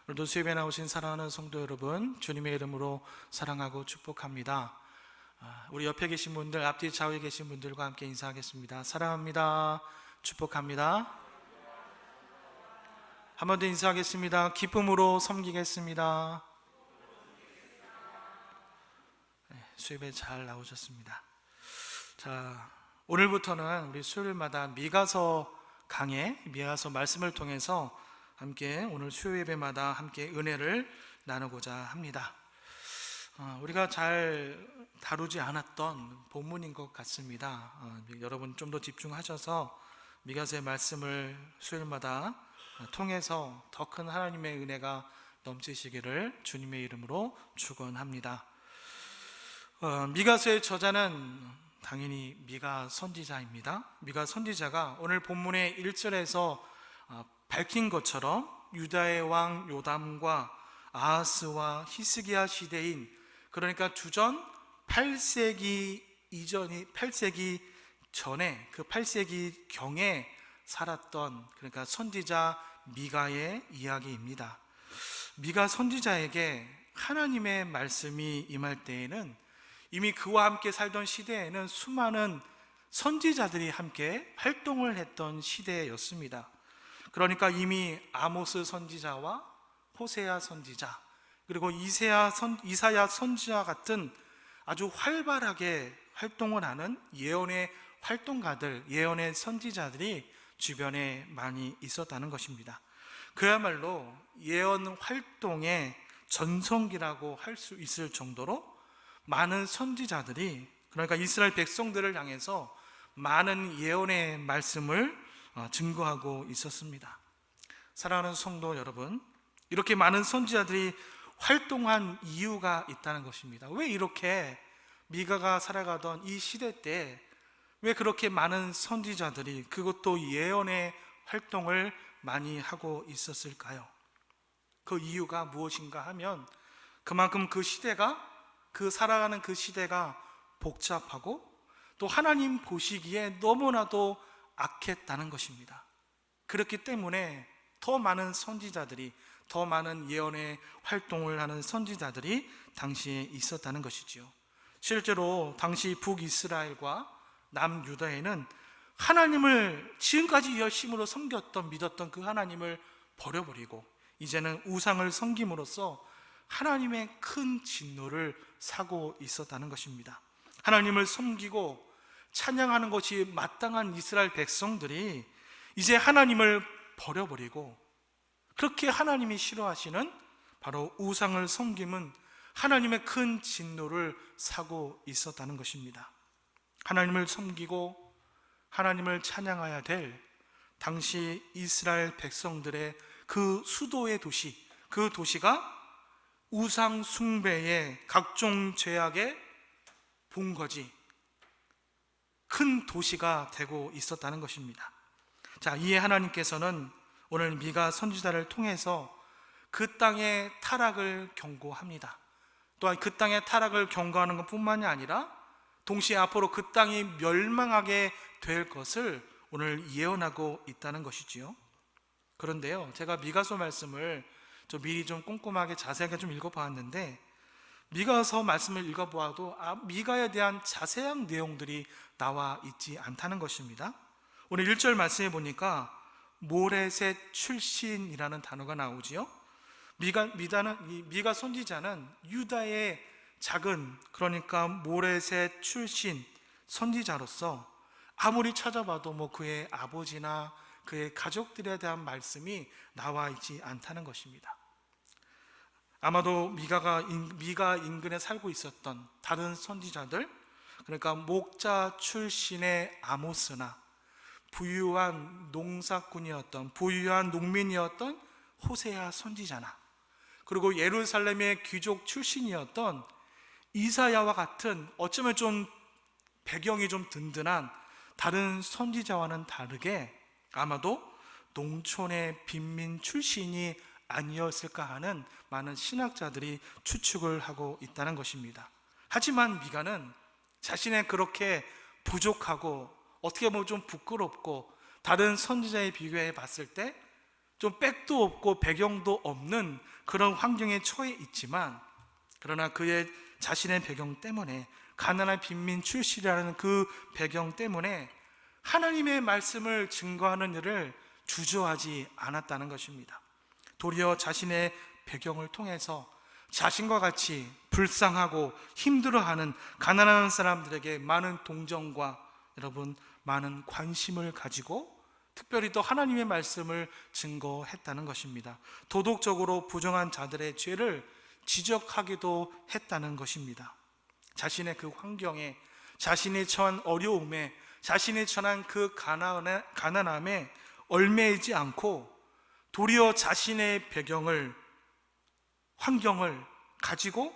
오늘도 수협에 나오신 사랑하는 성도 여러분, 주님의 이름으로 사랑하고 축복합니다. 우리 옆에 계신 분들, 앞뒤 좌우에 계신 분들과 함께 인사하겠습니다. 사랑합니다. 축복합니다. 한 번 더 인사하겠습니다. 기쁨으로 섬기겠습니다. 수협에 잘 나오셨습니다. 자, 오늘부터는 우리 수요일마다 미가서 강해, 미가서 말씀을 통해서 함께 오늘 수요 예배마다 함께 은혜를 나누고자 합니다. 우리가 잘 다루지 않았던 본문인 것 같습니다. 여러분 좀 더 집중하셔서 미가서의 말씀을 수요일마다 통해서 더 큰 하나님의 은혜가 넘치시기를 주님의 이름으로 축원합니다. 미가서의 저자는 당연히 미가 선지자입니다. 미가 선지자가 오늘 본문의 1절에서 밝힌 것처럼 유다의 왕 요담과 아하스와 히스기야 시대인, 그러니까 주전 8세기 이전이 8세기 전에 그 8세기 경에 살았던, 그러니까 선지자 미가의 이야기입니다. 미가 선지자에게 하나님의 말씀이 임할 때에는 이미 그와 함께 살던 시대에는 수많은 선지자들이 함께 활동을 했던 시대였습니다. 그러니까 이미 아모스 선지자와 호세아 선지자, 그리고 이사야 선지자 같은 아주 활발하게 활동을 하는 예언의 활동가들, 예언의 선지자들이 주변에 많이 있었다는 것입니다. 그야말로 예언 활동의 전성기라고 할 수 있을 정도로 많은 선지자들이, 그러니까 이스라엘 백성들을 향해서 많은 예언의 말씀을 증거하고 있었습니다. 사랑하는 성도 여러분, 이렇게 많은 선지자들이 활동한 이유가 있다는 것입니다. 왜 이렇게 미가가 살아가던 이 시대 때 왜 그렇게 많은 선지자들이, 그것도 예언의 활동을 많이 하고 있었을까요? 그 이유가 무엇인가 하면 그만큼 그 시대가, 그 살아가는 그 시대가 복잡하고 또 하나님 보시기에 너무나도 악했다는 것입니다. 그렇기 때문에 더 많은 선지자들이, 더 많은 예언의 활동을 하는 선지자들이 당시에 있었다는 것이지요. 실제로 당시 북이스라엘과 남유다에는 하나님을 지금까지 열심으로 섬겼던, 믿었던 그 하나님을 버려버리고 이제는 우상을 섬김으로써 하나님의 큰 진노를 사고 있었다는 것입니다. 하나님을 섬기고 찬양하는 것이 마땅한 이스라엘 백성들이 이제 하나님을 버려버리고, 그렇게 하나님이 싫어하시는 바로 우상을 섬김은 하나님의 큰 진노를 사고 있었다는 것입니다. 하나님을 섬기고 하나님을 찬양해야 될 당시 이스라엘 백성들의 그 수도의 도시, 그 도시가 우상 숭배의 각종 죄악의 본거지, 큰 도시가 되고 있었다는 것입니다. 자, 이에 하나님께서는 오늘 미가 선지자를 통해서 그 땅의 타락을 경고합니다. 또한 그 땅의 타락을 경고하는 것 뿐만이 아니라 동시에 앞으로 그 땅이 멸망하게 될 것을 오늘 예언하고 있다는 것이지요. 그런데요, 제가 미가서 말씀을 미리 좀 꼼꼼하게 자세하게 좀 읽어보았는데, 미가서 말씀을 읽어보아도 미가에 대한 자세한 내용들이 나와 있지 않다는 것입니다. 오늘 1절 말씀해 보니까 모레셋 출신이라는 단어가 나오지요. 미가 선지자는 유다의 작은, 그러니까 모레셋 출신 선지자로서 아무리 찾아봐도 그의 아버지나 그의 가족들에 대한 말씀이 나와 있지 않다는 것입니다. 아마도 미가 인근에 살고 있었던 다른 선지자들, 그러니까 목자 출신의 아모스나 부유한 농사꾼이었던, 부유한 농민이었던 호세아 선지자나, 그리고 예루살렘의 귀족 출신이었던 이사야와 같은, 어쩌면 좀 배경이 좀 든든한 다른 선지자와는 다르게 아마도 농촌의 빈민 출신이 아니었을까 하는 많은 신학자들이 추측을 하고 있다는 것입니다. 하지만 미가는 자신의 그렇게 부족하고 어떻게 보면 좀 부끄럽고 다른 선지자에 비교해 봤을 때 좀 백도 없고 배경도 없는 그런 환경에 처해 있지만, 그러나 그의 자신의 배경 때문에, 가난한 빈민 출신이라는 그 배경 때문에 하나님의 말씀을 증거하는 일을 주저하지 않았다는 것입니다. 도리어 자신의 배경을 통해서 자신과 같이 불쌍하고 힘들어하는 가난한 사람들에게 많은 동정과 많은 관심을 가지고 특별히 또 하나님의 말씀을 증거했다는 것입니다. 도덕적으로 부정한 자들의 죄를 지적하기도 했다는 것입니다. 자신의 그 환경에, 자신이 처한 어려움에, 자신이 처한 그 가난함에 얽매이지 않고 도리어 자신의 배경을, 환경을 가지고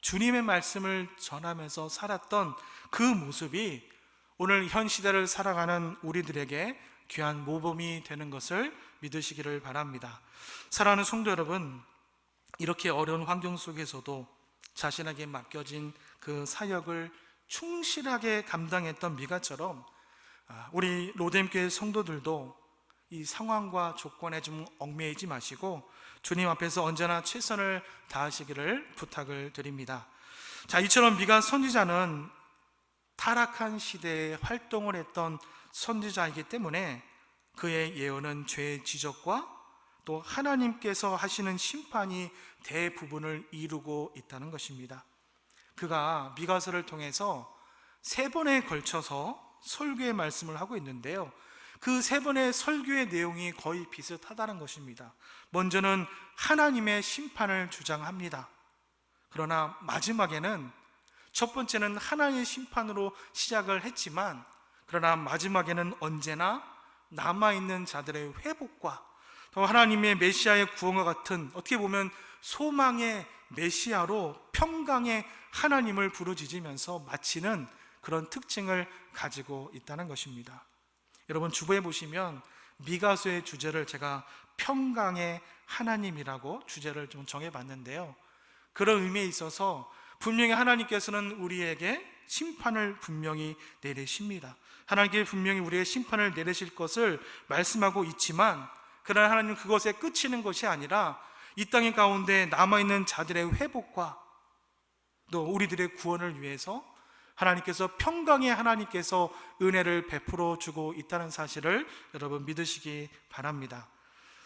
주님의 말씀을 전하면서 살았던 그 모습이 오늘 현 시대를 살아가는 우리들에게 귀한 모범이 되는 것을 믿으시기를 바랍니다. 사랑하는 성도 여러분, 이렇게 어려운 환경 속에서도 자신에게 맡겨진 그 사역을 충실하게 감당했던 미가처럼 우리 로뎀교회 성도들도 이 상황과 조건에 좀 얽매이지 마시고 주님 앞에서 언제나 최선을 다하시기를 부탁을 드립니다. 자, 이처럼 미가 선지자는 타락한 시대에 활동을 했던 선지자이기 때문에 그의 예언은 죄의 지적과 또 하나님께서 하시는 심판이 대부분을 이루고 있다는 것입니다. 그가 미가서를 통해서 3번에 걸쳐서 설교의 말씀을 하고 있는데요, 그 3번의 설교의 내용이 거의 비슷하다는 것입니다. 먼저는 하나님의 심판을 주장합니다. 그러나 마지막에는, 첫 번째는 하나님의 심판으로 시작을 했지만, 그러나 마지막에는 언제나 남아있는 자들의 회복과 또 하나님의 메시아의 구원과 같은, 어떻게 보면 소망의 메시아로 평강의 하나님을 부르짖으면서 마치는 그런 특징을 가지고 있다는 것입니다. 여러분, 주보에 보시면 미가서의 주제를 제가 평강의 하나님이라고 주제를 좀 정해봤는데요, 그런 의미에 있어서 분명히 하나님께서는 우리에게 심판을 분명히 내리십니다. 하나님께 분명히 우리의 심판을 내리실 것을 말씀하고 있지만, 그러나 하나님은 그것에 그치는 것이 아니라 이 땅의 가운데 남아있는 자들의 회복과 또 우리들의 구원을 위해서 하나님께서, 평강의 하나님께서 은혜를 베풀어 주고 있다는 사실을 여러분 믿으시기 바랍니다.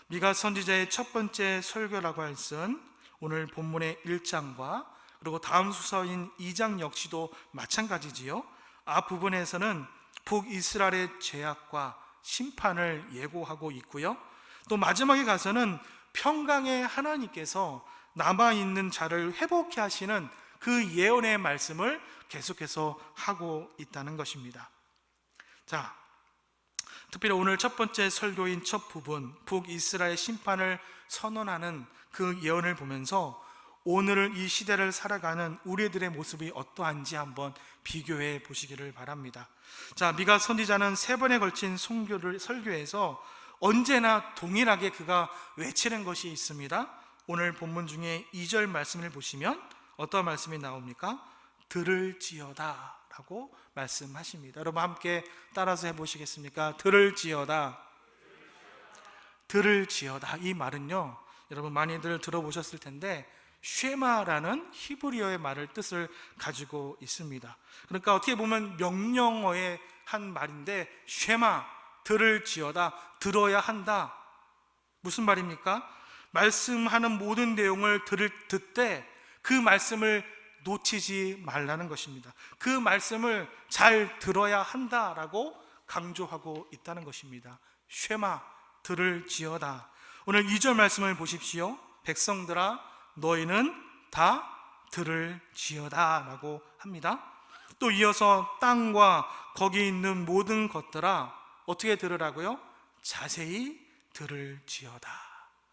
미가 선지자의 첫 번째 설교라고 할 것은 오늘 본문의 1장과 그리고 다음 수서인 2장 역시도 마찬가지지요. 앞부분에서는 북이스라엘의 죄악과 심판을 예고하고 있고요, 또 마지막에 가서는 평강의 하나님께서 남아있는 자를 회복케 하시는 그 예언의 말씀을 계속해서 하고 있다는 것입니다. 자, 특별히 오늘 첫 번째 설교인 첫 부분, 북이스라엘 심판을 선언하는 그 예언을 보면서 오늘 이 시대를 살아가는 우리들의 모습이 어떠한지 한번 비교해 보시기를 바랍니다. 자, 미가 선지자는 3번에 걸친 설교에서 언제나 동일하게 그가 외치는 것이 있습니다. 오늘 본문 중에 2절 말씀을 보시면 어떤 말씀이 나옵니까? 들을지어다 라고 말씀하십니다. 여러분 함께 따라서 해보시겠습니까? 들을지어다. 들을지어다, 이 말은요, 여러분 많이들 들어보셨을 텐데 쉐마라는 히브리어의 말을 뜻을 가지고 있습니다. 그러니까 어떻게 보면 명령어의 한 말인데, 쉐마, 들을지어다, 들어야 한다. 무슨 말입니까? 말씀하는 모든 내용을 듣되 그 말씀을 놓치지 말라는 것입니다. 그 말씀을 잘 들어야 한다라고 강조하고 있다는 것입니다. 쉐마, 들을지어다. 오늘 2절 말씀을 보십시오. 백성들아, 너희는 다 들을지어다 라고 합니다. 또 이어서 땅과 거기 있는 모든 것들아, 어떻게 들으라고요? 자세히 들을지어다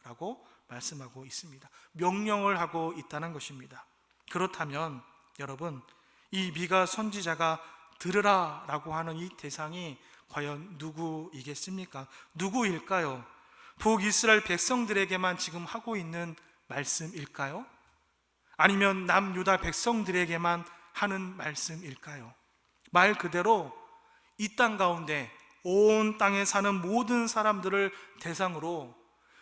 라고 말씀하고 있습니다. 명령을 하고 있다는 것입니다. 그렇다면 여러분, 이 미가 선지자가 들으라 라고 하는 이 대상이 과연 누구이겠습니까? 누구일까요? 북이스라엘 백성들에게만 지금 하고 있는 말씀일까요? 아니면 남유다 백성들에게만 하는 말씀일까요? 말 그대로 이 땅 가운데 온 땅에 사는 모든 사람들을 대상으로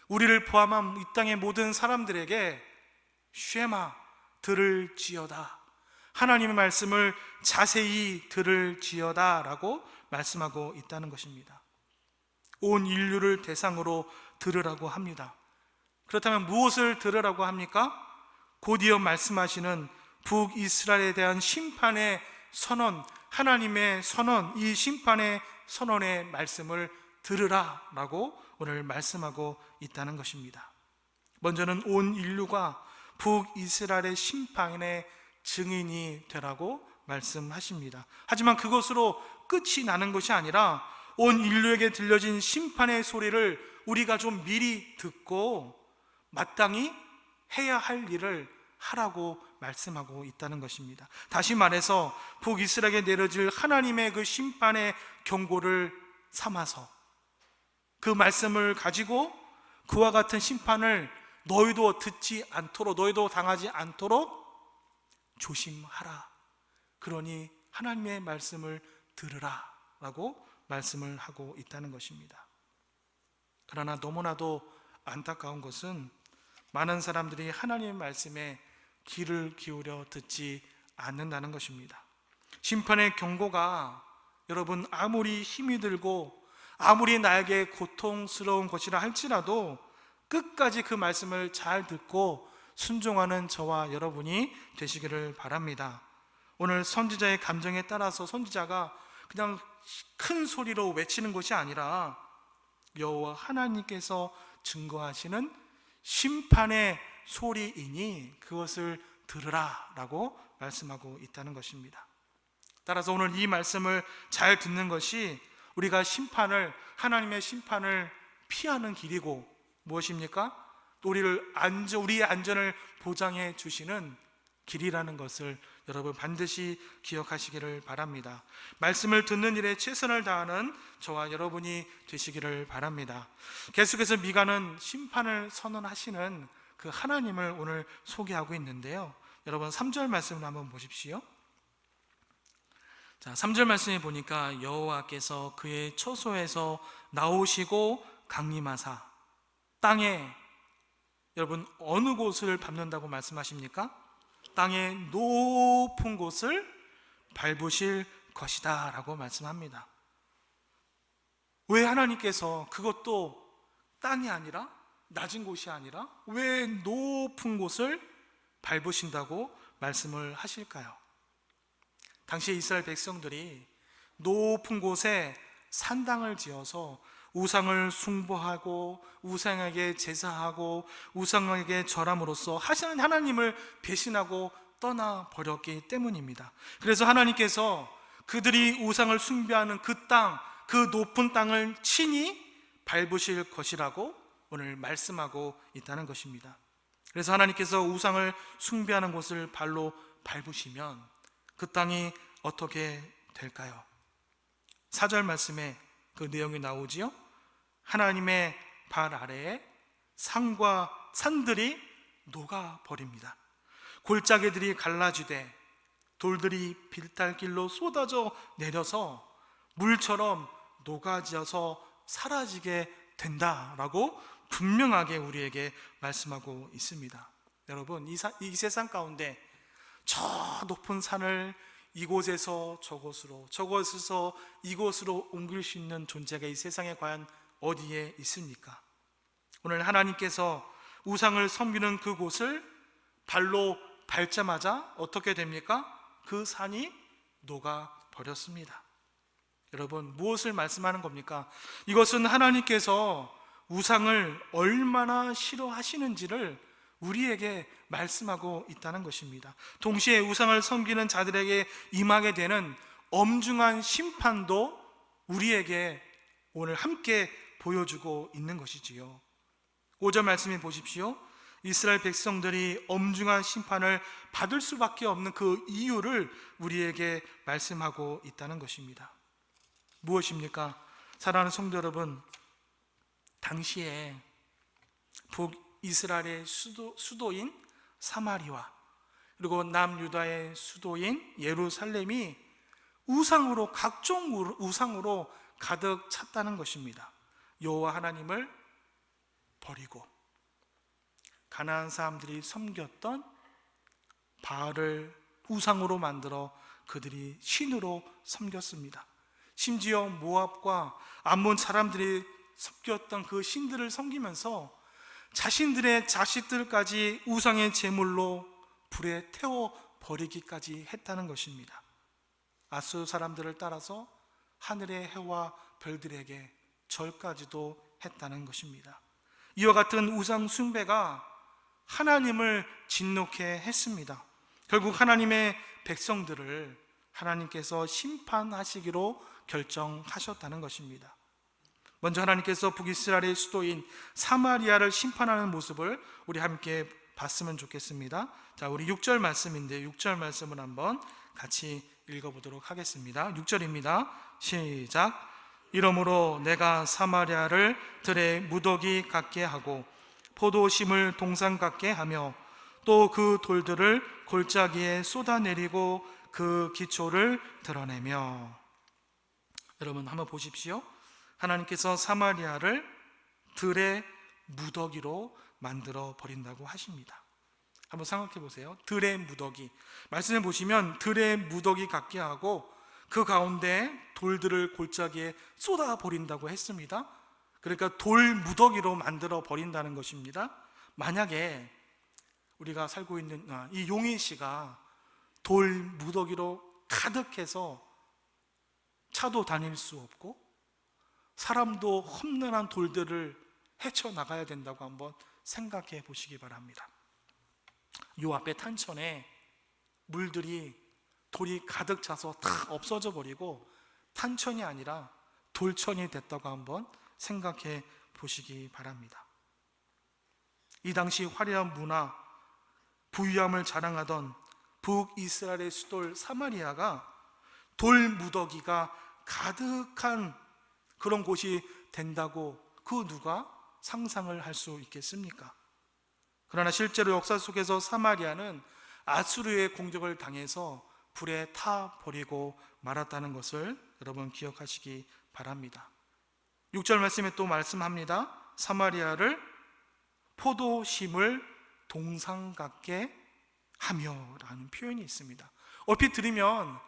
우리를 포함한 이 땅의 모든 사람들에게 쉐마, 들을지어다, 하나님의 말씀을 자세히 들을지어다 라고 말씀하고 있다는 것입니다. 온 인류를 대상으로 들으라고 합니다. 그렇다면 무엇을 들으라고 합니까? 곧이어 말씀하시는 북이스라엘에 대한 심판의 선언, 하나님의 선언, 이 심판의 선언의 말씀을 들으라 라고 오늘 말씀하고 있다는 것입니다. 먼저는 온 인류가 북이스라엘의 심판의 증인이 되라고 말씀하십니다. 하지만 그것으로 끝이 나는 것이 아니라 온 인류에게 들려진 심판의 소리를 우리가 좀 미리 듣고 마땅히 해야 할 일을 하라고 말씀하고 있다는 것입니다. 다시 말해서 북이스라엘에게 내려질 하나님의 그 심판의 경고를 삼아서 그 말씀을 가지고 그와 같은 심판을 너희도 듣지 않도록, 너희도 당하지 않도록 조심하라. 그러니 하나님의 말씀을 들으라 라고 말씀을 하고 있다는 것입니다. 그러나 너무나도 안타까운 것은 많은 사람들이 하나님의 말씀에 귀를 기울여 듣지 않는다는 것입니다. 심판의 경고가 여러분 아무리 힘이 들고 아무리 나에게 고통스러운 것이라 할지라도 끝까지 그 말씀을 잘 듣고 순종하는 저와 여러분이 되시기를 바랍니다. 오늘 선지자의 감정에 따라서 선지자가 그냥 큰 소리로 외치는 것이 아니라 여호와 하나님께서 증거하시는 심판의 소리이니 그것을 들으라 라고 말씀하고 있다는 것입니다. 따라서 오늘 이 말씀을 잘 듣는 것이 우리가 하나님의 심판을 피하는 길이고 무엇입니까? 우리의 안전을 보장해 주시는 길이라는 것을 여러분 반드시 기억하시기를 바랍니다. 말씀을 듣는 일에 최선을 다하는 저와 여러분이 되시기를 바랍니다. 계속해서 미가는 심판을 선언하시는 그 하나님을 오늘 소개하고 있는데요, 여러분 3절 말씀을 한번 보십시오. 자, 3절 말씀에 보니까 여호와께서 그의 처소에서 나오시고 강림하사 땅에, 여러분 어느 곳을 밟는다고 말씀하십니까? 땅의 높은 곳을 밟으실 것이다 라고 말씀합니다. 왜 하나님께서 그것도 땅이 아니라 낮은 곳이 아니라 왜 높은 곳을 밟으신다고 말씀을 하실까요? 당시 이스라엘 백성들이 높은 곳에 산당을 지어서 우상을 숭배하고 우상에게 제사하고 우상에게 절함으로써 하시는 하나님을 배신하고 떠나버렸기 때문입니다. 그래서 하나님께서 그들이 우상을 숭배하는 그 땅, 그 높은 땅을 친히 밟으실 것이라고 오늘 말씀하고 있다는 것입니다. 그래서 하나님께서 우상을 숭배하는 곳을 발로 밟으시면 그 땅이 어떻게 될까요? 4절 말씀에 그 내용이 나오지요. 하나님의 발 아래에 산들이 녹아버립니다. 골짜기들이 갈라지되 돌들이 빌달길로 쏟아져 내려서 물처럼 녹아져서 사라지게 된다라고 분명하게 우리에게 말씀하고 있습니다. 여러분, 이 세상 가운데 저 높은 산을 이곳에서 저곳으로, 저곳에서 이곳으로 옮길 수 있는 존재가 이 세상에 과연 어디에 있습니까? 오늘 하나님께서 우상을 섬기는 그곳을 발로 밟자마자 어떻게 됩니까? 그 산이 녹아버렸습니다. 여러분, 무엇을 말씀하는 겁니까? 이것은 하나님께서 우상을 얼마나 싫어하시는지를 우리에게 말씀하고 있다는 것입니다. 동시에 우상을 섬기는 자들에게 임하게 되는 엄중한 심판도 우리에게 오늘 함께 보여주고 있는 것이지요. 5절 말씀해 보십시오. 이스라엘 백성들이 엄중한 심판을 받을 수밖에 없는 그 이유를 우리에게 말씀하고 있다는 것입니다. 무엇입니까? 사랑하는 성도 여러분, 당시에 북이스라엘의 수도인 사마리아 그리고 남유다의 수도인 예루살렘이 우상으로, 각종 우상으로 가득 찼다는 것입니다. 여호와 하나님을 버리고 가나안 사람들이 섬겼던 바알을 우상으로 만들어 그들이 신으로 섬겼습니다. 심지어 모압과 암몬 사람들이 섬겼던 그 신들을 섬기면서 자신들의 자식들까지 우상의 제물로 불에 태워 버리기까지 했다는 것입니다. 아수르 사람들을 따라서 하늘의 해와 별들에게 절까지도 했다는 것입니다. 이와 같은 우상 숭배가 하나님을 진노케 했습니다. 결국 하나님의 백성들을 하나님께서 심판하시기로 결정하셨다는 것입니다. 먼저 하나님께서 북이스라엘의 수도인 사마리아를 심판하는 모습을 우리 함께 봤으면 좋겠습니다. 자, 우리 6절 말씀인데 6절 말씀을 한번 같이 읽어보도록 하겠습니다. 6절입니다. 시작. 이러므로 내가 사마리아를 들의 무더기 같게 하고 포도심을 동산 같게 하며 또 그 돌들을 골짜기에 쏟아내리고 그 기초를 드러내며. 여러분 한번 보십시오. 하나님께서 사마리아를 들의 무더기로 만들어 버린다고 하십니다. 한번 생각해 보세요. 들의 무더기, 말씀을 보시면 들의 무더기 같게 하고 그 가운데 돌들을 골짜기에 쏟아 버린다고 했습니다. 그러니까 돌 무더기로 만들어 버린다는 것입니다. 만약에 우리가 살고 있는 이 용인시가 돌 무더기로 가득해서 차도 다닐 수 없고 사람도 험난한 돌들을 헤쳐나가야 된다고 한번 생각해 보시기 바랍니다. 요 앞에 탄천에 물들이 돌이 가득 차서 다 없어져 버리고 탄천이 아니라 돌천이 됐다고 한번 생각해 보시기 바랍니다. 이 당시 화려한 문화, 부유함을 자랑하던 북이스라엘의 수도 사마리아가 돌 무더기가 가득한 그런 곳이 된다고 그 누가 상상을 할 수 있겠습니까? 그러나 실제로 역사 속에서 사마리아는 아수르의 공격을 당해서 불에 타 버리고 말았다는 것을 여러분 기억하시기 바랍니다. 6절 말씀에 또 말씀합니다. 사마리아를 포도심을 동상 같게 하며 라는 표현이 있습니다. 얼핏 들으면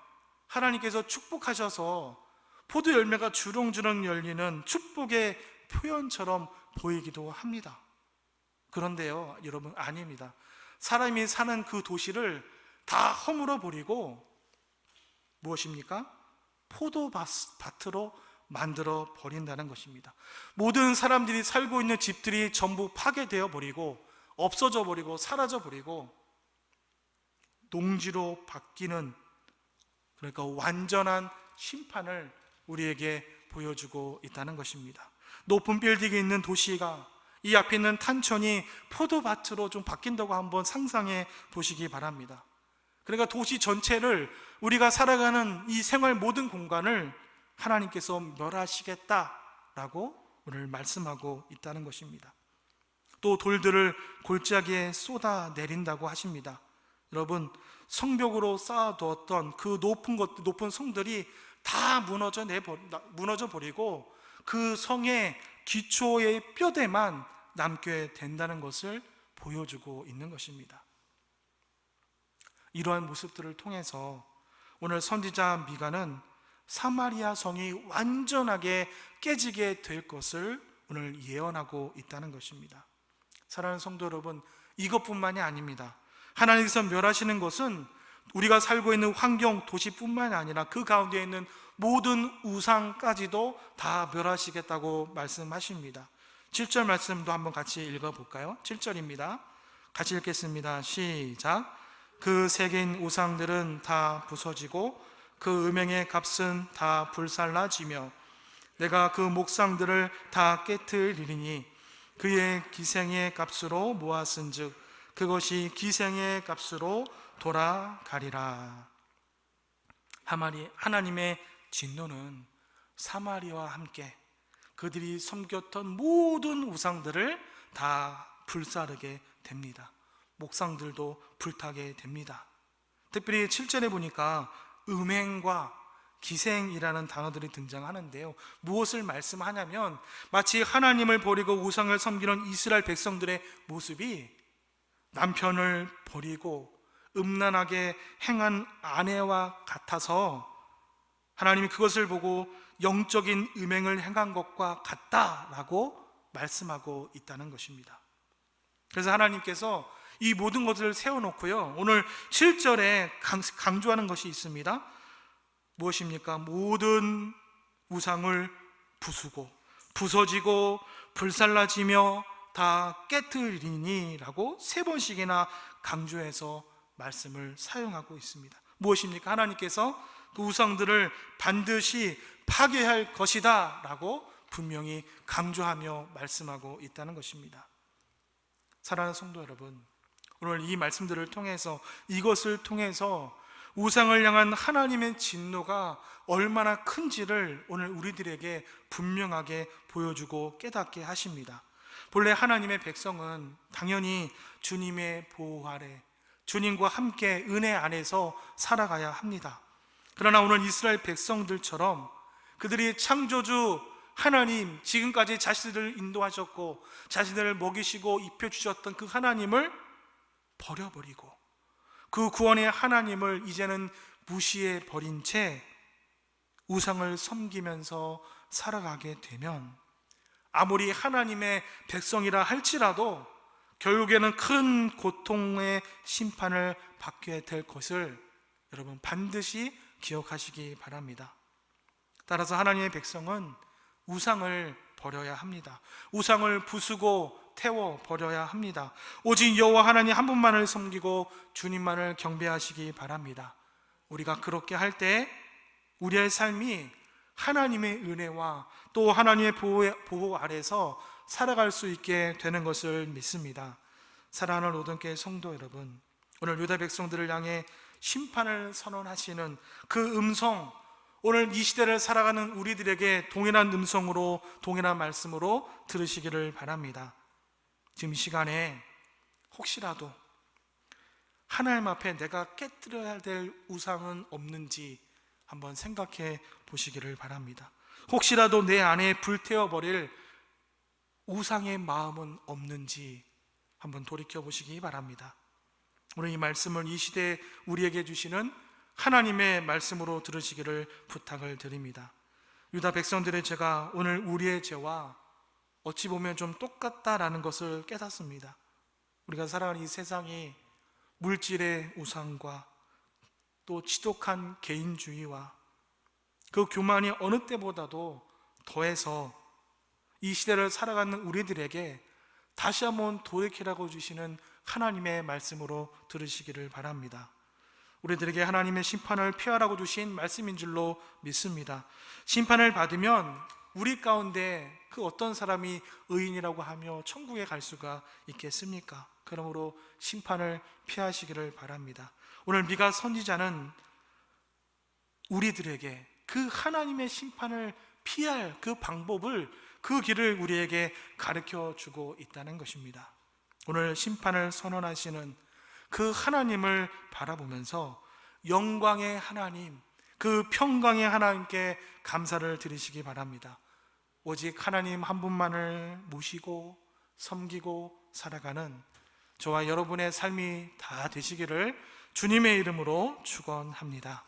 하나님께서 축복하셔서 포도 열매가 주렁주렁 열리는 축복의 표현처럼 보이기도 합니다. 그런데요, 여러분, 아닙니다. 사람이 사는 그 도시를 다 허물어 버리고 무엇입니까? 포도밭으로 만들어 버린다는 것입니다. 모든 사람들이 살고 있는 집들이 전부 파괴되어 버리고 없어져 버리고 사라져 버리고 농지로 바뀌는, 그러니까 완전한 심판을 우리에게 보여주고 있다는 것입니다. 높은 빌딩이 있는 도시가 이 앞에 있는 탄천이 포도밭으로 좀 바뀐다고 한번 상상해 보시기 바랍니다. 그러니까 도시 전체를, 우리가 살아가는 이 생활 모든 공간을 하나님께서 멸하시겠다라고 오늘 말씀하고 있다는 것입니다. 또 돌들을 골짜기에 쏟아 내린다고 하십니다. 여러분, 성벽으로 쌓아두었던 그 높은 성들이 다 무너져 버리고 그 성의 기초의 뼈대만 남게 된다는 것을 보여주고 있는 것입니다. 이러한 모습들을 통해서 오늘 선지자 미가는 사마리아 성이 완전하게 깨지게 될 것을 오늘 예언하고 있다는 것입니다. 사랑하는 성도 여러분, 이것뿐만이 아닙니다. 하나님께서 멸하시는 것은 우리가 살고 있는 환경, 도시뿐만이 아니라 그 가운데 있는 모든 우상까지도 다 멸하시겠다고 말씀하십니다. 7절 말씀도 한번 같이 읽어볼까요? 7절입니다. 같이 읽겠습니다. 시작. 그 새긴 우상들은 다 부서지고 그 음행의 값은 다 불살라지며 내가 그 목상들을 다 깨트리리니 그의 기생의 값으로 모았은즉 그것이 기생의 값으로 돌아가리라. 하나님의 진노는 사마리아와 함께 그들이 섬겼던 모든 우상들을 다 불사르게 됩니다. 목상들도 불타게 됩니다. 특별히 7절에 보니까 음행과 기생이라는 단어들이 등장하는데요, 무엇을 말씀하냐면 마치 하나님을 버리고 우상을 섬기는 이스라엘 백성들의 모습이 남편을 버리고 음란하게 행한 아내와 같아서 하나님이 그것을 보고 영적인 음행을 행한 것과 같다라고 말씀하고 있다는 것입니다. 그래서 하나님께서 이 모든 것을 세워놓고요, 오늘 7절에 강조하는 것이 있습니다. 무엇입니까? 모든 우상을 부수고 부서지고 불살라지며 다 깨뜨리니 라고 3번씩이나 강조해서 말씀을 사용하고 있습니다. 무엇입니까? 하나님께서 그 우상들을 반드시 파괴할 것이다 라고 분명히 강조하며 말씀하고 있다는 것입니다. 사랑하는 성도 여러분, 오늘 이 말씀들을 통해서, 이것을 통해서 우상을 향한 하나님의 진노가 얼마나 큰지를 오늘 우리들에게 분명하게 보여주고 깨닫게 하십니다. 본래 하나님의 백성은 당연히 주님의 보호 아래, 주님과 함께 은혜 안에서 살아가야 합니다. 그러나 오늘 이스라엘 백성들처럼 그들이 창조주 하나님, 지금까지 자신들을 인도하셨고 자신들을 먹이시고 입혀주셨던 그 하나님을 버려버리고 그 구원의 하나님을 이제는 무시해 버린 채 우상을 섬기면서 살아가게 되면 아무리 하나님의 백성이라 할지라도 결국에는 큰 고통의 심판을 받게 될 것을 여러분 반드시 기억하시기 바랍니다. 따라서 하나님의 백성은 우상을 버려야 합니다. 우상을 부수고 태워 버려야 합니다. 오직 여호와 하나님 한 분만을 섬기고 주님만을 경배하시기 바랍니다. 우리가 그렇게 할 때 우리의 삶이 하나님의 은혜와 또 하나님의 보호 아래서 살아갈 수 있게 되는 것을 믿습니다. 사랑하는 로돈교회 성도 여러분, 오늘 유다 백성들을 향해 심판을 선언하시는 그 음성, 오늘 이 시대를 살아가는 우리들에게 동일한 음성으로, 동일한 말씀으로 들으시기를 바랍니다. 지금 이 시간에 혹시라도 하나님 앞에 내가 깨뜨려야 될 우상은 없는지 한번 생각해 보시기를 바랍니다. 혹시라도 내 안에 불태워버릴 우상의 마음은 없는지 한번 돌이켜 보시기 바랍니다. 오늘 이 말씀을 이 시대에 우리에게 주시는 하나님의 말씀으로 들으시기를 부탁을 드립니다. 유다 백성들의 죄가 오늘 우리의 죄와 어찌 보면 좀 똑같다라는 것을 깨닫습니다. 우리가 살아가는 이 세상이 물질의 우상과 또 지독한 개인주의와 그 교만이 어느 때보다도 더해서 이 시대를 살아가는 우리들에게 다시 한번 돌이키라고 주시는 하나님의 말씀으로 들으시기를 바랍니다. 우리들에게 하나님의 심판을 피하라고 주신 말씀인 줄로 믿습니다. 심판을 받으면 우리 가운데 그 어떤 사람이 의인이라고 하며 천국에 갈 수가 있겠습니까? 그러므로 심판을 피하시기를 바랍니다. 오늘 미가 선지자는 우리들에게 그 하나님의 심판을 피할 그 방법을, 그 길을 우리에게 가르쳐 주고 있다는 것입니다. 오늘 심판을 선언하시는 그 하나님을 바라보면서 영광의 하나님, 그 평강의 하나님께 감사를 드리시기 바랍니다. 오직 하나님 한 분만을 모시고 섬기고 살아가는 저와 여러분의 삶이 다 되시기를 주님의 이름으로 축원합니다.